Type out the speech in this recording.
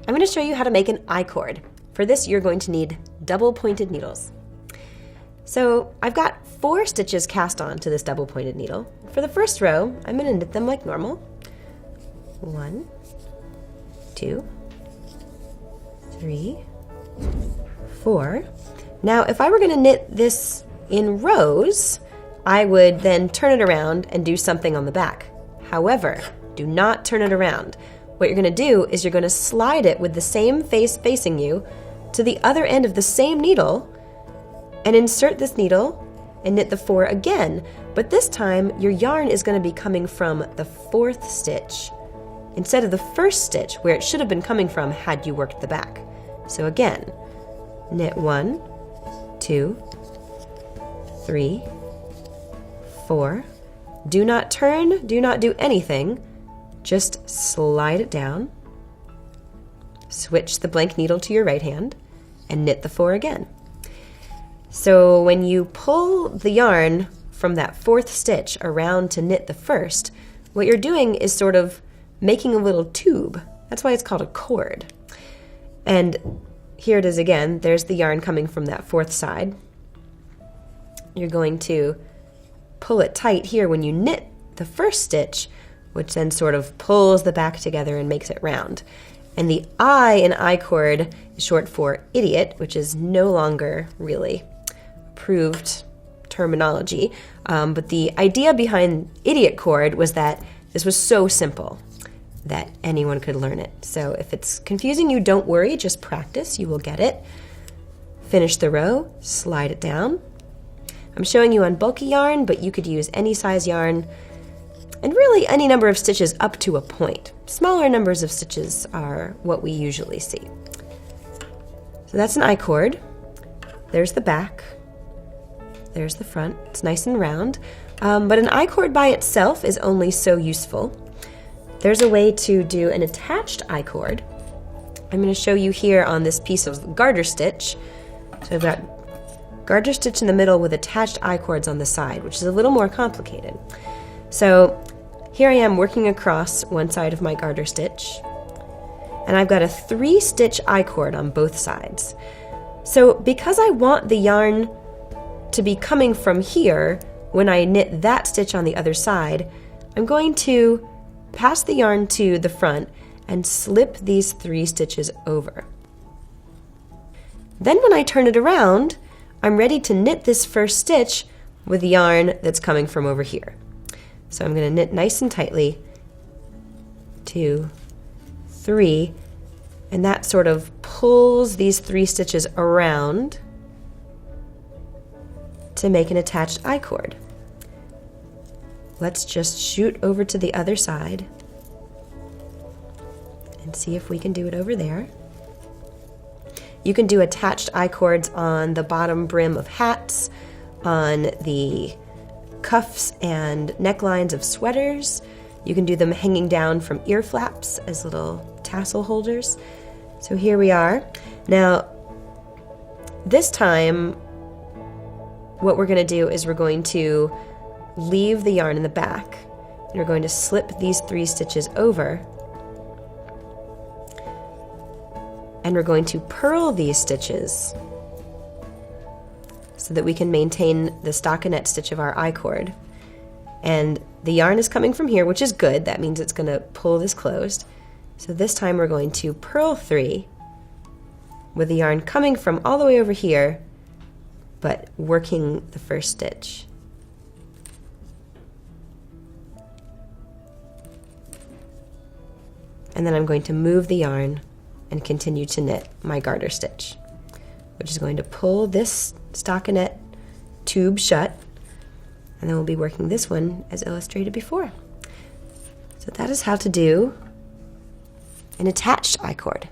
I'm going to show you how to make an I-cord. For this, you're going to need double-pointed needles. So I've got 4 stitches cast on to this double-pointed needle. For the first row, I'm going to knit them like normal. 1, 2, 3, 4. Now, if I were going to knit this in rows, I would then turn it around and do something on the back. However, do not turn it around. What you're going to do is you're going to slide it with the same face facing you to the other end of the same needle and insert this needle and knit the 4 again. But this time, your yarn is going to be coming from the 4th stitch instead of the 1st stitch where it should have been coming from had you worked the back. So again, knit 1, 2, 3, 4. Do not turn, do not do anything. Just slide it down, switch the blank needle to your right hand, and knit the 4 again. So when you pull the yarn from that 4th stitch around to knit the 1st, what you're doing is sort of making a little tube. That's why it's called a cord. And here it is again. There's the yarn coming from that 4th side. You're going to pull it tight here when you knit the 1st stitch, which then sort of pulls the back together and makes it round. And the I in I-cord is short for idiot, which is no longer really approved terminology. But the idea behind idiot cord was that this was so simple that anyone could learn it. So if it's confusing you, don't worry, just practice, you will get it. Finish the row, slide it down. I'm showing you on bulky yarn, but you could use any size yarn, and really any number of stitches up to a point. Smaller numbers of stitches are what we usually see. So that's an I-cord. There's the back. There's the front. It's nice and round. But an I-cord by itself is only so useful. There's a way to do an attached I-cord. I'm going to show you here on this piece of garter stitch. So I've got garter stitch in the middle with attached I-cords on the side, which is a little more complicated. So here I am working across one side of my garter stitch, and I've got a 3-stitch I-cord on both sides. So because I want the yarn to be coming from here when I knit that stitch on the other side, I'm going to pass the yarn to the front and slip these 3 stitches over. Then when I turn it around, I'm ready to knit this 1st stitch with the yarn that's coming from over here. So I'm going to knit nice and tightly, 2, 3, and that sort of pulls these 3 stitches around to make an attached I-cord. Let's just shoot over to the other side and see if we can do it over there. You can do attached I-cords on the bottom brim of hats, on the cuffs and necklines of sweaters. You can do them hanging down from ear flaps as little tassel holders. So here we are. Now, this time, what we're going to do is we're going to leave the yarn in the back, and we're going to slip these 3 stitches over, and we're going to purl these stitches so that we can maintain the stockinette stitch of our I-cord. And the yarn is coming from here, which is good. That means it's going to pull this closed. So this time we're going to purl 3 with the yarn coming from all the way over here, but working the 1st stitch. And then I'm going to move the yarn and continue to knit my garter stitch, which is going to pull this stockinette tube shut, and then we'll be working this one as illustrated before. So that is how to do an attached I-cord.